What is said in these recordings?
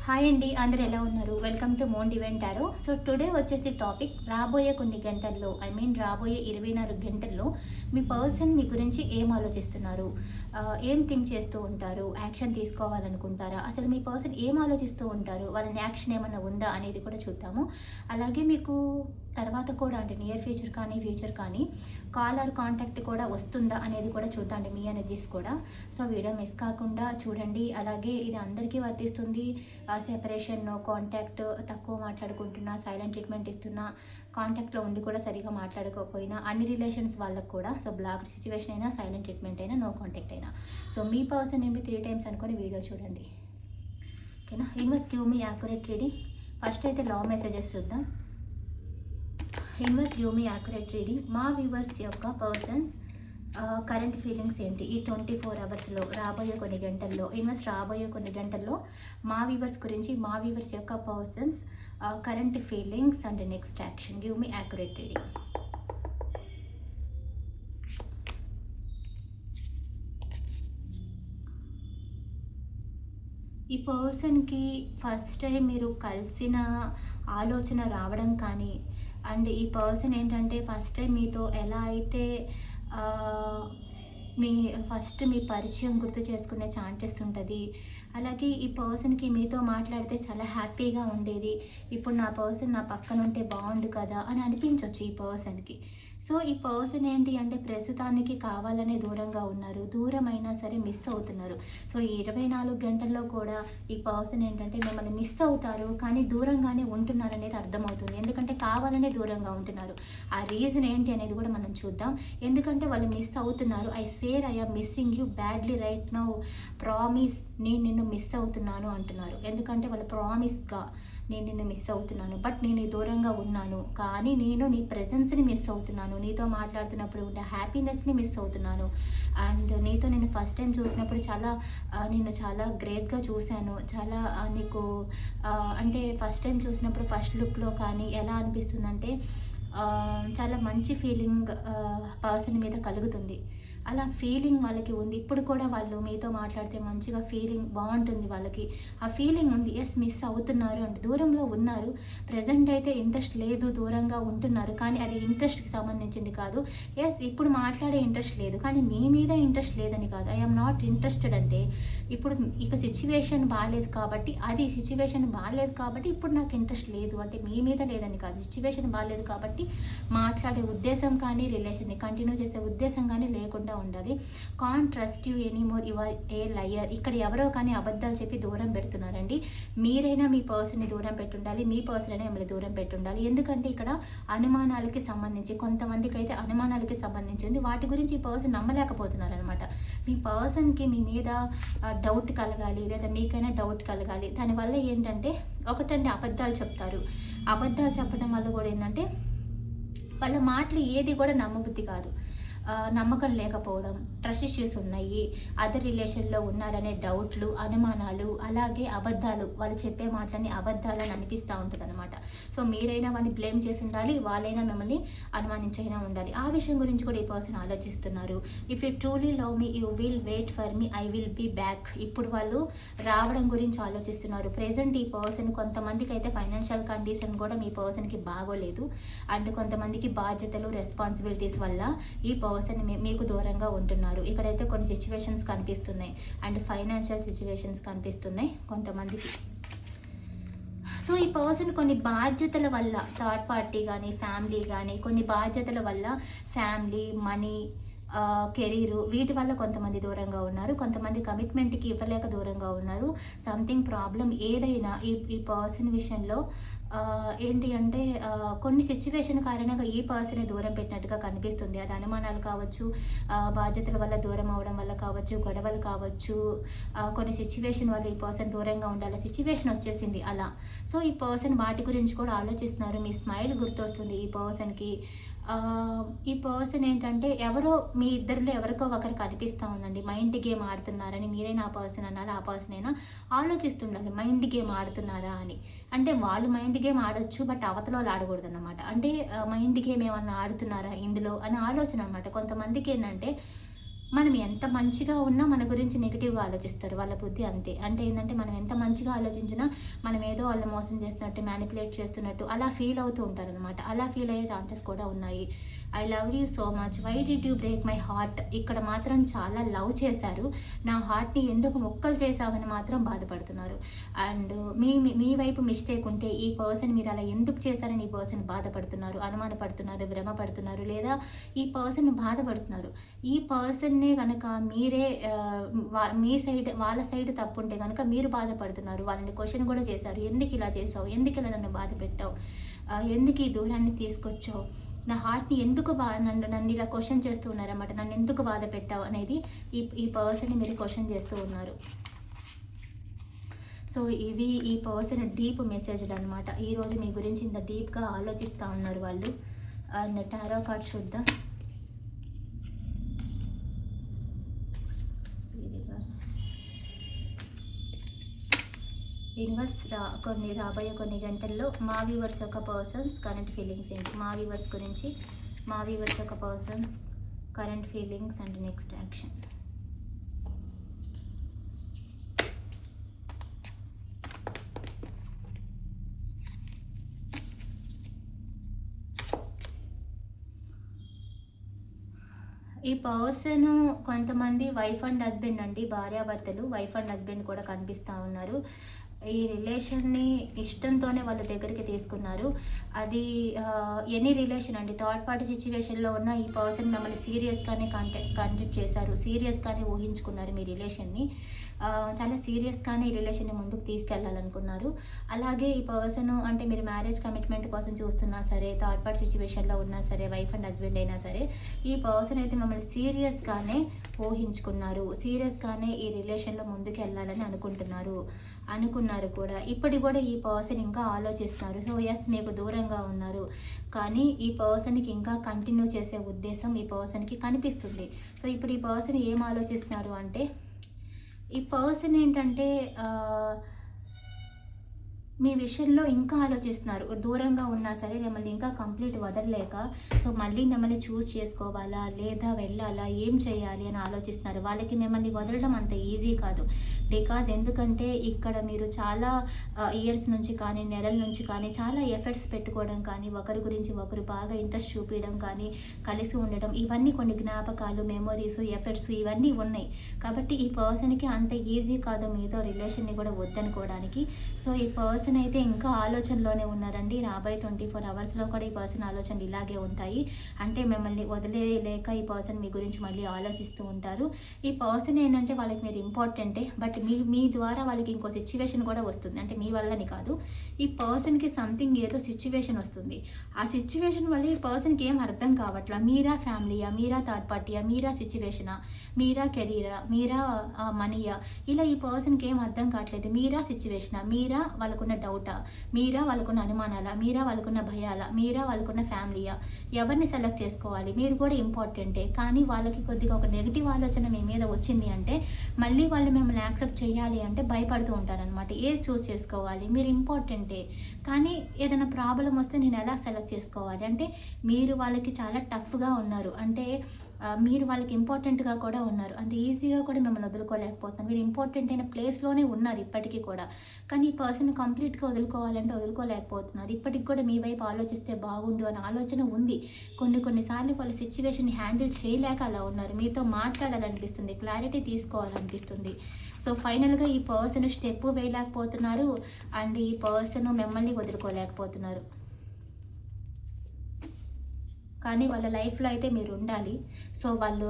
Hi అండి, అందరు ఎలా ఉన్నారు? Welcome to moon divine tarot. So today వచ్చేసి టాపిక్ రాబోయే కొన్ని గంటల్లో, రాబోయే 24 గంటల్లో మీ పర్సన్ మీ గురించి ఏం ఆలోచిస్తున్నారు, ఏం థింక్ చేస్తూ ఉంటారు, యాక్షన్ తీసుకోవాలనుకుంటారా, అసలు మీ పర్సన్ ఏం ఆలోచిస్తూ ఉంటారు, వాళ్ళని యాక్షన్ ఏమన్నా ఉందా అనేది కూడా చూద్దాము. అలాగే మీకు తర్వాత కూడా అంటే నియర్ ఫ్యూచర్ కానీ ఫ్యూచర్ కానీ కాల్ ఆర్ కాంటాక్ట్ కూడా వస్తుందా అనేది కూడా చూద్దాం, మీ ఎనర్జీస్ కూడా. సో వీడియో మిస్ కాకుండా చూడండి. అలాగే ఇది అందరికీ వర్తిస్తుంది. సెపరేషన్, కాంటాక్ట్, తక్కువ మాట్లాడుకుంటున్నా, సైలెంట్ ట్రీట్మెంట్ ఇస్తున్నా, కాంటాక్ట్లో ఉండి కూడా సరిగా మాట్లాడుకోకపోయినా, అన్ని రిలేషన్స్ వాళ్ళకు కూడా. సో బ్లాక్ సిచ్యువేషన్ అయినా, సైలెంట్ ట్రీట్మెంట్ అయినా, నో కాంటాక్ట్ అయినా, సో మీ పర్సన్ ఏమి 3 టైమ్స్ అనుకొని వీడియో చూడండి, ఓకేనా? Universe give me accurate reading. First అయితే లవ్ మెసేజెస్ చూద్దాం. Universe give me accurate reading. మా వ్యూవర్స్ యొక్క పర్సన్స్ కరెంట్ ఫీలింగ్స్ ఏంటి ఈ 24 అవర్స్లో, రాబోయే కొన్ని గంటల్లో. రాబోయే కొన్ని గంటల్లో మా వ్యూవర్స్ గురించి, మా వ్యూవర్స్ యొక్క persons current feelings and next action. Give me accurate reading. ఈ పర్సన్కి ఫస్ట్ టైం మీరు కలిసిన ఆలోచన రావడం కానీ, అండ్ ఈ పర్సన్ ఏంటంటే ఫస్ట్ టైం మీతో ఎలా అయితే మీ పరిచయం గుర్తు చేసుకునే ఛాన్సెస్ ఉంటుంది. అలాగే ఈ పర్సన్కి మీతో మాట్లాడితే చాలా హ్యాపీగా ఉండేది, ఇప్పుడు నా పర్సన్ నా పక్కన ఉంటే బాగుండు కదా అని అనిపించవచ్చు ఈ పర్సన్కి. సో ఈ పర్సన్ ఏంటి అంటే ప్రస్తుతానికి కావాలనే దూరంగా ఉన్నారు, దూరం అయినా సరే మిస్ అవుతున్నారు. సో ఈ 24 గంటల్లో కూడా ఈ పర్సన్ ఏంటంటే మిమ్మల్ని మిస్ అవుతారు, కానీ దూరంగానే ఉంటున్నారు అనేది అర్థమవుతుంది. ఎందుకంటే కావాలనే దూరంగా ఉంటున్నారు. ఆ రీజన్ ఏంటి అనేది కూడా మనం చూద్దాం. ఎందుకంటే వాళ్ళు మిస్ అవుతున్నారు. I swear I am missing you badly right now, promise నేను నిన్ను మిస్ అవుతున్నాను అంటున్నారు. ఎందుకంటే వాళ్ళు ప్రామిస్గా నేను నిన్ను మిస్ అవుతున్నాను, బట్ నేను దూరంగా ఉన్నాను, కానీ నేను నీ ప్రెజెన్స్ని మిస్ అవుతున్నాను, నీతో మాట్లాడుతున్నప్పుడు ఉండే హ్యాపీనెస్ని మిస్ అవుతున్నాను. అండ్ నీతో నేను ఫస్ట్ టైం చూసినప్పుడు నేను చాలా గ్రేట్గా చూశాను. చాలా నీకు అంటే ఫస్ట్ టైం చూసినప్పుడు ఫస్ట్ లుక్లో కానీ ఎలా అనిపిస్తుందంటే చాలా మంచి ఫీలింగ్ పర్సన్ మీద కలుగుతుంది. అలా ఫీలింగ్ వాళ్ళకి ఉంది. ఇప్పుడు కూడా వాళ్ళు మీతో మాట్లాడితే మంచిగా ఫీలింగ్ బాగుంటుంది వాళ్ళకి. ఆ ఫీలింగ్ ఉంది. ఎస్, మిస్ అవుతున్నారు అంటే దూరంలో ఉన్నారు, ప్రజెంట్ అయితే ఇంట్రెస్ట్ లేదు, దూరంగా ఉంటున్నారు, కానీ అది ఇంట్రెస్ట్కి సంబంధించింది కాదు. ఎస్, ఇప్పుడు మాట్లాడే ఇంట్రెస్ట్ లేదు, కానీ మీ మీద ఇంట్రెస్ట్ లేదని కాదు. ఐఎమ్ నాట్ ఇంట్రెస్టెడ్ అంటే ఇప్పుడు ఇక సిచ్యువేషన్ బాగాలేదు కాబట్టి, అది సిచ్యువేషన్ బాగాలేదు కాబట్టి ఇప్పుడు నాకు ఇంట్రెస్ట్ లేదు అంటే మీ మీద లేదని కాదు. సిచ్యువేషన్ బాగాలేదు కాబట్టి మాట్లాడే ఉద్దేశం కానీ, రిలేషన్ని కంటిన్యూ చేసే ఉద్దేశం కానీ లేకుండా ఉండాలి. Can't trust you anymore, your A liar. ఇక్కడ ఎవరో కానీ అబద్ధాలు చెప్పి దూరం పెడుతున్నారండి. మీరైనా మీ పర్సన్ని దూరం పెట్టుండాలి, మీ పర్సన్ అయినా మిమ్మల్ని దూరం పెట్టుండాలి. ఎందుకంటే ఇక్కడ అనుమానాలకి సంబంధించి, కొంతమందికి అయితే అనుమానాలకి సంబంధించింది, వాటి గురించి ఈ పర్సన్ నమ్మలేకపోతున్నారు అనమాట. మీ పర్సన్కి మీ మీద డౌట్ కలగాలి, లేదా మీకైనా డౌట్ కలగాలి. దానివల్ల ఏంటంటే ఒకటండి, అబద్ధాలు చెప్తారు. అబద్ధాలు చెప్పడం వల్ల కూడా ఏంటంటే వాళ్ళ మాటలు ఏది కూడా నమ్మబుద్ధి కాదు. నమ్మకం లేకపోవడం, ట్రస్ట్ ఇష్యూస్ ఉన్నాయి, అదర్ రిలేషన్లో ఉన్నారనే డౌట్లు, అనుమానాలు, అలాగే అబద్ధాలు. వాళ్ళు చెప్పే మాటలని అబద్ధాలని అనిపిస్తూ ఉంటుంది అనమాట. సో మీరైనా వాళ్ళని బ్లేమ్ చేసి ఉండాలి, వాళ్ళైనా మిమ్మల్ని అనుమానించైనా ఉండాలి. ఆ విషయం గురించి కూడా ఈ పర్సన్ ఆలోచిస్తున్నారు. If you truly love me you will wait for me, I will be back. ఇప్పుడు వాళ్ళు రావడం గురించి ఆలోచిస్తున్నారు. ప్రెజెంట్ ఈ పర్సన్, కొంతమందికి అయితే ఫైనాన్షియల్ కండిషన్ కూడా మీ పర్సన్కి బాగోలేదు, అండ్ కొంతమందికి బాధ్యతలు, రెస్పాన్సిబిలిటీస్ వల్ల ఈ పర్సన్ మీకు దూరంగా ఉంటున్నారు. ఇక్కడైతే కొన్ని సిచ్యువేషన్స్ కనిపిస్తున్నాయి, అండ్ ఫైనాన్షియల్ సిచ్యువేషన్స్ కనిపిస్తున్నాయి కొంతమందికి. సో ఈ పర్సన్ కొన్ని బాధ్యతల వల్ల, థర్డ్ పార్టీ కానీ ఫ్యామిలీ కానీ, కొన్ని బాధ్యతల వల్ల ఫ్యామిలీ, మనీ, కెరీరు, వీటి వల్ల కొంతమంది దూరంగా ఉన్నారు. కొంతమంది కమిట్మెంట్కి ఇవ్వలేక దూరంగా ఉన్నారు. సంథింగ్ ప్రాబ్లం ఏదైనా ఈ పర్సన్ విషయంలో ఏంటి అంటే కొన్ని సిచ్యువేషన్ కారణంగా ఈ పర్సన్ దూరం పెట్టినట్టుగా కనిపిస్తుంది. అది అనుమానాలు కావచ్చు, బాధ్యతల వల్ల దూరం అవడం వల్ల కావచ్చు, గొడవలు కావచ్చు, కొన్ని సిచ్యువేషన్ వల్ల ఈ పర్సన్ దూరంగా ఉండాలి, సిచ్యువేషన్ వచ్చేసింది అలా. సో ఈ పర్సన్ వాటి గురించి కూడా ఆలోచిస్తున్నారు. మీ స్మైల్ గుర్తొస్తుంది ఈ పర్సన్కి. ఈ పర్సన్ ఏంటంటే ఎవరో మీ ఇద్దరిలో ఎవరికో ఒకరికి అనిపిస్తూ ఉందండి, మైండ్ గేమ్ ఆడుతున్నారని. మీరైనా ఆ పర్సన్ అనాలి, ఆ పర్సన్ అయినా ఆలోచిస్తుండాలి, మైండ్ గేమ్ ఆడుతున్నారా అని. అంటే వాళ్ళు మైండ్ గేమ్ ఆడొచ్చు, బట్ అవతల వాళ్ళు ఆడకూడదు అనమాట. అంటే మైండ్ గేమ్ ఏమన్నా ఆడుతున్నారా ఇందులో అని ఆలోచన అనమాట. కొంతమందికి ఏంటంటే మనం ఎంత మంచిగా ఉన్నా మన గురించి నెగిటివ్‌గా ఆలోచిస్తారు. వాళ్ళ బుద్ధి అంతే. అంటే ఏంటంటే మనం ఎంత మంచిగా ఆలోచించినా మనం ఏదో వాళ్ళని మోసం చేస్తున్నట్టు, మ్యానిపులేట్ చేస్తున్నట్టు అలా ఫీల్ అవుతూ ఉంటారనమాట. అలా ఫీల్ అయ్యే ఛాన్సెస్ కూడా ఉన్నాయి. I love you so much. Why did you break my heart? ఇక్కడ మాత్రం చాలా లవ్ చేశారు. నా హార్ట్‌ని ఎందుకు ముక్కలు చేశావని మాత్రం బాధపడుతున్నారు. అండ్ మీ మీ మీ వైపు మిస్టేక్ ఉంటే ఈ పర్సన్ మీరు అలా ఎందుకు చేశారని ఈ పర్సన్ బాధపడుతున్నారు, అనుమానపడుతున్నారు, భ్రమపడుతున్నారు, లేదా ఈ పర్సన్ బాధపడుతున్నారు. ఈ పర్సన్‌నే గనక మీరే మీ సైడ్ వాళ్ళ సైడ్ తప్పుంటే గనక మీరు బాధపడుతున్నారు. వాళ్ళని క్వెషన్ కూడా చేశారు. ఎందుకిలా చేశావు? ఎందుకిలా నన్ను బాధ పెట్టావు? ఎందుకు ఈ దూరాన్ని తీసుకొచ్చావు? నా హార్ట్‌ని ఎందుకు నన్ను ఇలా క్వెషన్ చేస్తూ ఉన్నారన్నమాట. నన్ను ఎందుకు బాధ పెట్టావు అనేది ఈ పర్సన్‌ని మీరు క్వెషన్ చేస్తూ ఉన్నారు. సో ఇవి ఈ పర్సన్ డీప్ మెసేజ్‌లన్నమాట. ఈరోజు మీ గురించి ఇంత డీప్‌గా ఆలోచిస్తూ ఉన్నారు వాళ్ళు. అండ్ టారో కార్డ్ చూద్దాం. యూనివర్స్ రాబోయే కొన్ని గంటల్లో మా వ్యూవర్స్ యొక్క పర్సన్స్ కరెంట్ ఫీలింగ్స్ ఏంటి, మా వ్యూవర్స్ గురించి, మా వ్యూవర్స్ యొక్క persons current feelings and next action. ఈ పర్సన్ కొంతమంది వైఫ్ అండ్ హస్బెండ్ అండి, భార్యాభర్తలు వైఫ్ అండ్ హస్బెండ్ కూడా కనిపిస్తూ ఉన్నారు. ఈ రిలేషన్ని ఇష్టంతోనే వాళ్ళ దగ్గరికి తీసుకున్నారు. అది ఎనీ రిలేషన్ అండి, థర్డ్ పార్టీ సిచ్యువేషన్లో ఉన్న ఈ పర్సన్ మిమ్మల్ని సీరియస్గానే కండక్ట్ చేశారు, సీరియస్గానే ఊహించుకున్నారు మీ రిలేషన్ని. చాలా సీరియస్గానే ఈ రిలేషన్ని ముందుకు తీసుకెళ్ళాలనుకున్నారు. అలాగే ఈ పర్సన్ అంటే మీరు మ్యారేజ్ కమిట్మెంట్ కోసం చూస్తున్నా సరే, థర్డ్ పార్టీ సిచ్యువేషన్లో ఉన్నా సరే, వైఫ్ అండ్ హస్బెండ్ అయినా సరే, ఈ పర్సన్ అయితే మిమ్మల్ని సీరియస్గానే ఊహించుకున్నారు, సీరియస్గానే ఈ రిలేషన్లో ముందుకు వెళ్ళాలని అనుకున్నారు కూడా. ఇప్పటి కూడా ఈ పర్సన్ ఇంకా ఆలోచిస్తున్నారు. సో ఎస్, మీకు దూరంగా ఉన్నారు, కానీ ఈ పర్సన్కి ఇంకా కంటిన్యూ చేసే ఉద్దేశం ఈ పర్సన్కి కనిపిస్తుంది. సో ఇప్పుడు ఈ పర్సన్ ఏం ఆలోచిస్తున్నారు అంటే, ఈ పర్సన్ ఏంటంటే మీ విషయంలో ఇంకా ఆలోచిస్తున్నారు. దూరంగా ఉన్నా సరే మిమ్మల్ని ఇంకా కంప్లీట్ వదలలేక, సో మళ్ళీ మిమ్మల్ని చూస్ చేసుకోవాలా లేదా వెళ్ళాలా, ఏం చేయాలి అని ఆలోచిస్తున్నారు. వాళ్ళకి మిమ్మల్ని వదలడం అంత ఈజీ కాదు. బికాజ్ ఎందుకంటే ఇక్కడ మీరు చాలా ఇయర్స్ నుంచి కానీ, నెలల నుంచి కానీ చాలా ఎఫర్ట్స్ పెట్టుకోవడం కానీ, ఒకరి గురించి ఒకరు బాగా ఇంట్రెస్ట్ చూపించడం కానీ, కలిసి ఉండడం, ఇవన్నీ కొన్ని జ్ఞాపకాలు, మెమొరీస్, ఎఫర్ట్స్ ఇవన్నీ ఉన్నాయి. కాబట్టి ఈ పర్సన్కి అంత ఈజీ కాదు మీతో రిలేషన్ని కూడా వద్దనుకోవడానికి. సో ఈ పర్సన్ అయితే ఇంకా ఆలోచనలోనే ఉన్నారండి. రాబోయే 24 అవర్స్లో కూడా ఈ పర్సన్ ఆలోచనలు ఇలాగే ఉంటాయి. అంటే మిమ్మల్ని వదిలేయలేక ఈ పర్సన్ మీ గురించి మళ్ళీ ఆలోచిస్తూ ఉంటారు. ఈ పర్సన్ ఏంటంటే వాళ్ళకి మీరు ఇంపార్టెంటే, బట్ మీ ద్వారా వాళ్ళకి ఇంకో సిచ్యువేషన్ కూడా వస్తుంది. అంటే మీ వల్లని కాదు, ఈ పర్సన్కి సంథింగ్ ఏదో సిచ్యువేషన్ వస్తుంది. ఆ సిచ్యువేషన్ వల్ల ఈ పర్సన్కి ఏం అర్థం కావట్లా. మీరా ఫ్యామిలీయా, మీరా థర్డ్ పార్టీయా, మీరా సిచ్యువేషనా, మీరా కెరీరా, మీరా మనీయా, ఇలా ఈ పర్సన్కి ఏం అర్థం కావట్లేదు. మీరా సిచ్యువేషనా, మీరా వాళ్ళకున్న డౌటా, మీరా వాళ్ళకున్న అనుమానాలా, మీరా వాళ్ళకున్న భయాలా, మీరా వాళ్ళకున్న ఫ్యామిలీయా, ఎవరిని సెలెక్ట్ చేసుకోవాలి. మీరు కూడా ఇంపార్టెంటే, కానీ వాళ్ళకి కొద్దిగా ఒక నెగిటివ్ ఆలోచన మీ మీద వచ్చింది అంటే మళ్ళీ వాళ్ళు మిమ్మల్ని యాక్సెప్ట్ చేయాలి అంటే భయపడుతూ ఉంటారనమాట. ఏది చూస్ చేసుకోవాలి, మీరు ఇంపార్టెంటే, కానీ ఏదైనా ప్రాబ్లం వస్తే నేను ఎలా సెలెక్ట్ చేసుకోవాలి అంటే మీరు వాళ్ళకి చాలా టఫ్గా ఉన్నారు. అంటే మీరు వాళ్ళకి ఇంపార్టెంట్గా కూడా ఉన్నారు. అంత ఈజీగా కూడా మిమ్మల్ని వదులుకోలేకపోతున్నారు. మీరు ఇంపార్టెంట్ అయిన ప్లేస్లోనే ఉన్నారు ఇప్పటికీ కూడా, కానీ ఈ పర్సన్ కంప్లీట్గా వదులుకోవాలంటే వదులుకోలేకపోతున్నారు. ఇప్పటికి కూడా మీ వైపు ఆలోచిస్తే బాగుండు అనే ఆలోచన ఉంది. కొన్నిసార్లు వాళ్ళ సిచ్యువేషన్ని హ్యాండిల్ చేయలేక అలా ఉన్నారు. మీతో మాట్లాడాలనిపిస్తుంది, క్లారిటీ తీసుకోవాలనిపిస్తుంది. సో ఫైనల్గా ఈ పర్సన్ స్టెప్ వేయలేకపోతున్నారు అండ్ ఈ పర్సన్ మిమ్మల్ని వదులుకోలేకపోతున్నారు. కానీ వాళ్ళ లైఫ్లో అయితే మీరు ఉండాలి. సో వాళ్ళు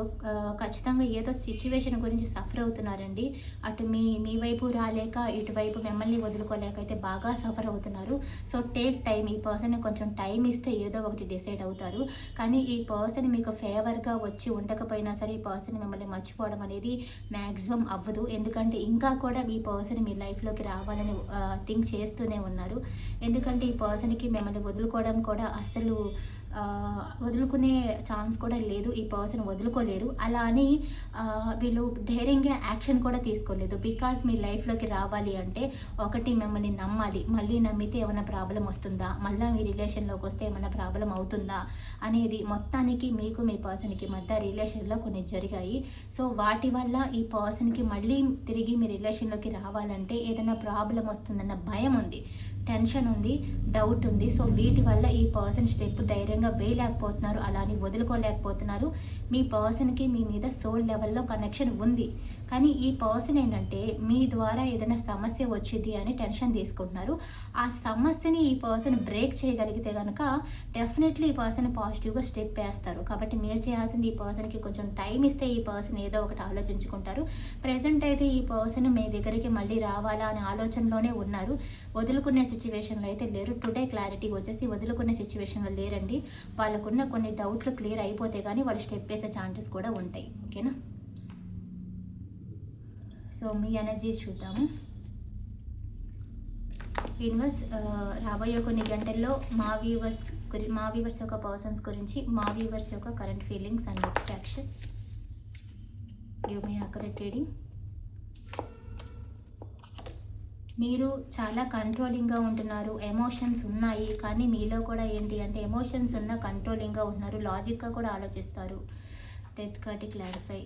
ఖచ్చితంగా ఏదో సిచ్యువేషన్ గురించి సఫర్ అవుతున్నారండి. అటు మీ వైపు రాలేక, ఇటువైపు మిమ్మల్ని వదులుకోలేక అయితే బాగా సఫర్ అవుతున్నారు. So take time. ఈ పర్సన్ కొంచెం టైం ఇస్తే ఏదో ఒకటి డిసైడ్ అవుతారు. కానీ ఈ పర్సన్ మీకు ఫేవర్గా వచ్చి ఉండకపోయినా సరే ఈ పర్సన్ మిమ్మల్ని మర్చిపోవడం అనేది మ్యాక్సిమం అవ్వదు. ఎందుకంటే ఇంకా కూడా ఈ పర్సన్ మీ లైఫ్లోకి రావాలని థింక్ చేస్తూనే ఉన్నారు. ఎందుకంటే ఈ పర్సన్కి మిమ్మల్ని వదులుకోవడం కూడా అసలు వదులుకునే ఛాన్స్ కూడా లేదు. ఈ పర్సన్ వదులుకోలేరు. అలా అని వీళ్ళు ధైర్యంగా యాక్షన్ కూడా తీసుకోలేదు. బికాజ్ మీ లైఫ్‌లోకి రావాలి అంటే ఒకటి మిమ్మల్ని నమ్మాలి. మళ్ళీ నమ్మితే ఏమైనా ప్రాబ్లమ్ వస్తుందా? మళ్ళా మీ రిలేషన్‌లోకి వస్తే ఏమైనా ప్రాబ్లమ్ అవుతుందా? అనేది మొత్తానికి మీకు మీ పర్సన్‌కి మధ్య రిలేషన్‌లో కొన్ని జరిగాయి. సో వాటి వల్ల ఈ పర్సన్‌కి మళ్ళీ తిరిగి మీ రిలేషన్‌లోకి రావాలంటే ఏదైనా ప్రాబ్లమ్ వస్తుందన్న భయం ఉంది. టెన్షన్ ఉంది, డౌట్ ఉంది. సో వీటి వల్ల ఈ పర్సన్ స్టెప్ ధైర్యంగా వేయలేకపోతున్నారు, అలా అని వదులుకోలేకపోతున్నారు. మీ పర్సన్‌కి మీ మీద సోల్ లెవెల్‌లో కనెక్షన్ ఉంది. కానీ ఈ పర్సన్ ఏంటంటే మీ ద్వారా ఏదైనా సమస్య వచ్చింది అని టెన్షన్ తీసుకుంటున్నారు. ఆ సమస్యని ఈ పర్సన్ బ్రేక్ చేయగలిగితే కనుక డెఫినెట్లీ ఈ పర్సన్ పాజిటివ్‌గా స్టెప్ వేస్తారు. కాబట్టి మీరు చేయాల్సింది ఈ పర్సన్‌కి కొంచెం టైం ఇస్తే ఈ పర్సన్ ఏదో ఒకటి ఆలోచించుకుంటారు. ప్రెజెంట్ అయితే ఈ పర్సన్ మీ దగ్గరికి మళ్ళీ రావాలా అనే ఆలోచనలోనే ఉన్నారు. వదులుకునే సిచ్యువేషన్లో అయితే లేరు. టుడే క్లారిటీ వచ్చేసి వదులుకునే సిచ్యువేషన్లో లేరండి. వాళ్ళకున్న కొన్ని డౌట్లు క్లియర్ అయిపోతే కానీ వాళ్ళు స్టెప్ వేసే ఛాన్సెస్ కూడా ఉంటాయి. ఓకేనా? సో మీ ఎనర్జీస్ చూద్దాము. యూనివర్స్ రాబోయే కొన్ని గంటల్లో మా వ్యూవర్స్ యొక్క పర్సన్స్ గురించి, మా వ్యూవర్స్ యొక్క current feelings and next action. Give me accurate reading. మీరు చాలా కంట్రోలింగ్గా ఉంటున్నారు. ఎమోషన్స్ ఉన్నాయి, కానీ మీలో కూడా ఏంటి అంటే ఎమోషన్స్ ఉన్న కంట్రోలింగ్గా ఉంటున్నారు. లాజిక్గా కూడా ఆలోచిస్తారు. Death card clarify.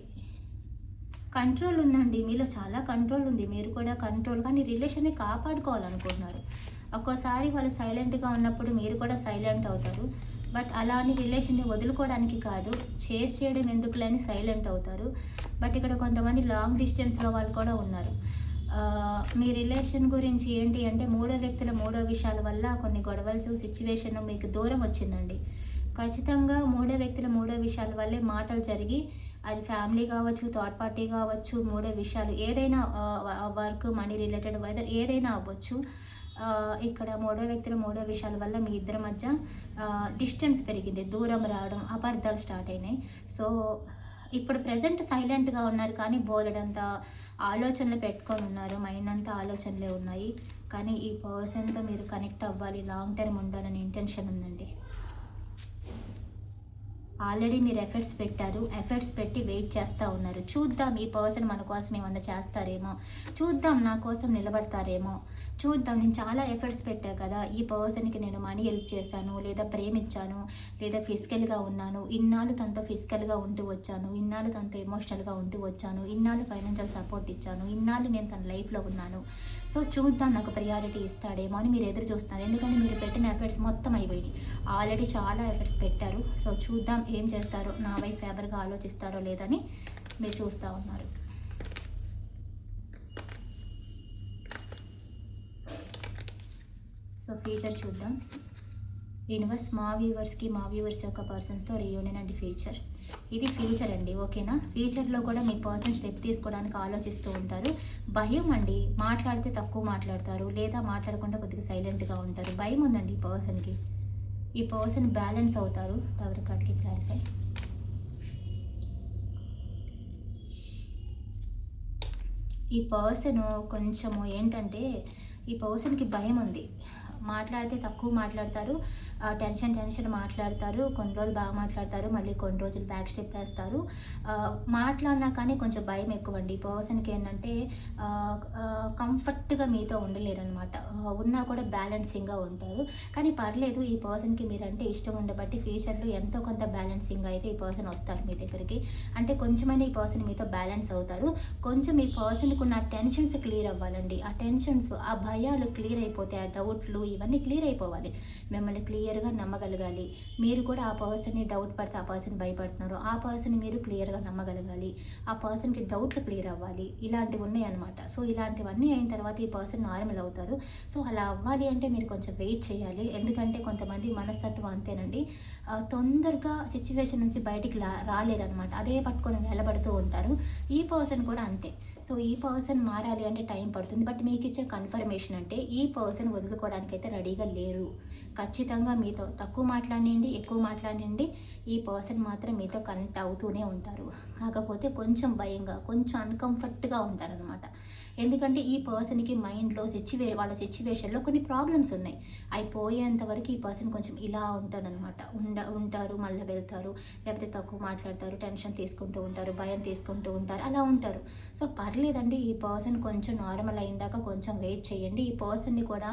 కంట్రోల్ ఉందండి, మీలో చాలా కంట్రోల్ ఉంది. మీరు కూడా కంట్రోల్, కానీ రిలేషన్ని కాపాడుకోవాలనుకుంటున్నారు. ఒక్కోసారి వాళ్ళు సైలెంట్గా ఉన్నప్పుడు మీరు కూడా సైలెంట్ అవుతారు. బట్ అలా అని రిలేషన్ని వదులుకోవడానికి కాదు, చేస్ చేయడం ఎందుకులే అని సైలెంట్ అవుతారు. బట్ ఇక్కడ కొంతమంది లాంగ్ డిస్టెన్స్లో వాళ్ళు కూడా ఉన్నారు. మీ రిలేషన్ గురించి ఏంటి అంటే మూడో వ్యక్తుల మూడో విషయాల వల్ల కొన్ని గొడవలు సిచ్యువేషన్ మీకు దూరం వచ్చిందండి. ఖచ్చితంగా మూడో వ్యక్తుల మూడో విషయాల వల్లే మాటలు జరిగి, అది ఫ్యామిలీ కావచ్చు, థర్డ్ పార్టీ కావచ్చు, మూడో విషయాలు ఏదైనా వర్క్, మనీ రిలేటెడ్ వెదర్ ఏదైనా అవ్వచ్చు. ఇక్కడ మూడో వ్యక్తుల మూడో విషయాల వల్ల మీ ఇద్దరి మధ్య డిస్టెన్స్ పెరిగింది, దూరం రావడం, అపార్థాలు స్టార్ట్ అయినాయి. సో ఇప్పుడు ప్రజెంట్ సైలెంట్గా ఉన్నారు, కానీ బోలెడంత ఆలోచనలు పెట్టుకొని ఉన్నారు. మైండ్ అంతా ఆలోచనలే ఉన్నాయి. కానీ ఈ పర్సన్తో మీరు కనెక్ట్ అవ్వాలి, లాంగ్ టర్మ్ ఉండాలని ఇంటెన్షన్ ఉందండి. ఆల్రెడీ మీరు ఎఫర్ట్స్ పెట్టారు, ఎఫర్ట్స్ పెట్టి వెయిట్ చేస్తూ ఉన్నారు. చూద్దాం ఈ పర్సన్ మన కోసం ఏమన్నా చేస్తారేమో, చూద్దాం నా కోసం నిలబడతారేమో, చూద్దాం. నేను చాలా ఎఫర్ట్స్ పెట్టా కదా, ఈ పర్సన్కి నేను మనీ హెల్ప్ చేశాను, లేదా ప్రేమించాను, లేదా ఫిజికల్గా ఉన్నాను, ఇన్నాళ్ళు తనతో ఫిజికల్గా ఉంటూ వచ్చాను, ఇన్నాళ్ళు తనతో ఎమోషనల్గా ఉంటూ వచ్చాను, ఇన్నాళ్ళు ఫైనాన్షియల్ సపోర్ట్ ఇచ్చాను, ఇన్నాళ్ళు నేను తన లైఫ్లో ఉన్నాను. సో చూద్దాం నాకు ప్రయారిటీ ఇస్తాడేమో అని మీరు ఎదురు చూస్తున్నారు. ఎందుకంటే మీరు పెట్టిన ఎఫర్ట్స్ మొత్తం అయిపోయినాయి. ఆల్రెడీ చాలా ఎఫర్ట్స్ పెట్టారు. సో చూద్దాం ఏం చేస్తారో, నా వైపు ఫేవర్గా ఆలోచిస్తారో లేదని మీరు చూస్తూ ఉన్నారు. సో ఫ్యూచర్ చూద్దాం. యూనివర్స్ మా వ్యూవర్స్ యొక్క పర్సన్స్తో రీయూనియన్ అండ్ ఫ్యూచర్. ఇది ఫ్యూచర్ అండి, ఓకేనా? ఫ్యూచర్లో కూడా మీ పర్సన్ స్టెప్ తీసుకోవడానికి ఆలోచిస్తూ ఉంటారు. భయం అండి, మాట్లాడితే తక్కువ మాట్లాడతారు, లేదా మాట్లాడకుండా కొద్దిగా సైలెంట్గా ఉంటారు. భయం ఉందండి ఈ పర్సన్కి. ఈ పర్సన్ బ్యాలెన్స్ అవుతారు. టవర్ కార్డ్కి క్లారిఫై. ఈ పర్సన్ కొంచెము ఏంటంటే ఈ పర్సన్కి భయం ఉంది. మాట్లాడితే తక్కువ మాట్లాడతారు, టెన్షన్ మాట్లాడతారు, కొన్ని రోజులు బాగా మాట్లాడతారు, మళ్ళీ కొన్ని రోజులు బ్యాక్ స్టెప్ వేస్తారు. మాట్లాడినా కానీ కొంచెం భయం ఎక్కువండి. ఈ పర్సన్కి ఏంటంటే కంఫర్ట్గా మీతో ఉండలేరు అనమాట. ఉన్నా కూడా బ్యాలెన్సింగ్గా ఉంటారు. కానీ పర్లేదు, ఈ పర్సన్కి మీరంటే ఇష్టం ఉండబట్టి ఫ్యూచర్లో ఎంతో కొంత బ్యాలెన్సింగ్ అయితే ఈ పర్సన్ వస్తారు మీ దగ్గరికి. అంటే కొంచెమైనా ఈ పర్సన్ మీతో బ్యాలెన్స్ అవుతారు. కొంచెం ఈ పర్సన్కి ఉన్న టెన్షన్స్ క్లియర్ అవ్వాలండి. ఆ టెన్షన్స్, ఆ భయాలు క్లియర్ అయిపోతే, ఆ డౌట్లు ఇవన్నీ క్లియర్ అయిపోవాలి. మిమ్మల్ని క్లియర్గా నమ్మగలగాలి. మీరు కూడా ఆ పర్సన్ని డౌట్ పడితే ఆ పర్సన్ భయపడుతున్నారు, ఆ పర్సన్ మీరు క్లియర్గా నమ్మగలగాలి. ఆ పర్సన్కి డౌట్లు క్లియర్ అవ్వాలి. ఇలాంటివి ఉన్నాయి అనమాట. సో ఇలాంటివన్నీ అయిన తర్వాత ఈ పర్సన్ నార్మల్ అవుతారు. సో అలా అవ్వాలి అంటే మీరు కొంచెం వెయిట్ చేయాలి. ఎందుకంటే కొంతమంది మనస్తత్వం అంతేనండి, తొందరగా సిచ్యువేషన్ నుంచి బయటికి రాలేరనమాట. అదే పట్టుకొని నిలబడుతూ ఉంటారు. ఈ పర్సన్ కూడా అంతే. సో ఈ పర్సన్ మారాలి అంటే టైం పడుతుంది. బట్ మీకు ఇచ్చే కన్ఫర్మేషన్ అంటే ఈ పర్సన్ వదులుకోవడానికి అయితే రెడీగా లేరు. ఖచ్చితంగా మీతో తక్కువ మాట్లాడండి, ఎక్కువ మాట్లాడండి, ఈ పర్సన్ మాత్రం మీతో కనెక్ట్ అవుతూనే ఉంటారు. కాకపోతే కొంచెం భయంగా, కొంచెం అన్కంఫర్ట్గా ఉంటారనమాట. ఎందుకంటే ఈ పర్సన్‌కి మైండ్‌లో వాళ్ళ సిట్యుయేషన్‌లో కొన్ని ప్రాబ్లమ్స్ ఉన్నాయి. అవి పోయేంత వరకు ఈ పర్సన్ కొంచెం ఇలా ఉంటారనమాట. ఉంటారు, మళ్ళీ వెళ్తారు. లేకపోతే తక్కువ మాట్లాడతారు, టెన్షన్ తీసుకుంటూ ఉంటారు, భయం తీసుకుంటూ ఉంటారు, అలా ఉంటారు. సో, పర్లేదండి, ఈ పర్సన్ కొంచెం నార్మల్ అయిందాక కొంచెం వెయిట్ చేయండి. ఈ పర్సన్‌ని కూడా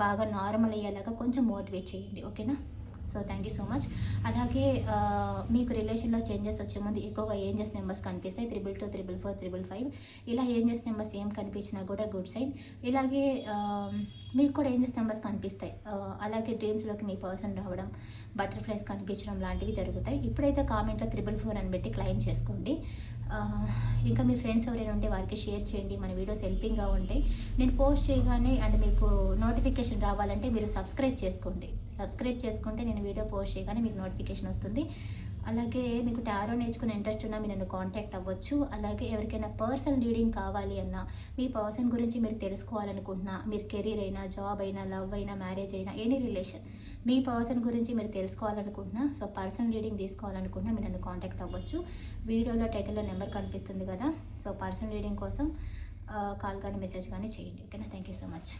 బాగా నార్మల్ అయ్యేలాగా కొంచెం మోటివేట్ చేయండి. ఓకేనా? So, thank you so much. అలాగే మీకు రిలేషన్‌లో చేంజెస్ వచ్చే ముందు ఎక్కువగా ఏంజెస్ నెంబర్స్ కనిపిస్తాయి. 222, 444, 555 ఇలా ఏంజెస్ నెంబర్స్ ఏం కనిపించినా కూడా గుడ్ సైన్. ఇలాగే మీకు కూడా ఏంజెస్ నెంబర్స్ కనిపిస్తాయి. అలాగే డ్రీమ్స్‌లోకి మీ పర్సన్ రావడం, బటర్‌ఫ్లైస్ కనిపించడం లాంటివి జరుగుతాయి. ఇప్పుడైతే కామెంట్‌లో 444 అని పెట్టి క్లెయిమ్ చేసుకోండి. ఇంకా మీ ఫ్రెండ్స్ ఎవరైనా ఉంటే వారికి షేర్ చేయండి. మన వీడియోస్ హెల్పింగ్‌గా ఉంటాయి. నేను పోస్ట్ చేయగానే అండ్ మీకు నోటిఫికేషన్ రావాలంటే మీరు సబ్స్క్రైబ్ చేసుకోండి. సబ్స్క్రైబ్ చేసుకుంటే నేను వీడియో పోస్ట్ చేయగానే మీకు నోటిఫికేషన్ వస్తుంది. అలాగే మీకు టారో నేర్చుకునే ఇంట్రెస్ట్ ఉన్నా మీరు నన్ను కాంటాక్ట్ అవ్వచ్చు. అలాగే ఎవరికైనా పర్సనల్ రీడింగ్ కావాలి అన్నా, మీ పర్సన్ గురించి మీరు తెలుసుకోవాలనుకుంటున్నా, మీరు కెరీర్ అయినా, జాబ్ అయినా, లవ్ అయినా, మ్యారేజ్ అయినా, ఎనీ రిలేషన్, మీ పర్సన్ గురించి మీరు తెలుసుకోవాలనుకుంటున్నా, సో పర్సనల్ రీడింగ్ తీసుకోవాలనుకుంటున్నా మీరు నన్ను కాంటాక్ట్ అవ్వచ్చు. వీడియోలో టైటిల్లో నెంబర్ కనిపిస్తుంది కదా, సో పర్సనల్ రీడింగ్ కోసం కాల్ కానీ మెసేజ్ కానీ చేయండి. ఓకేనా? Thank you so much.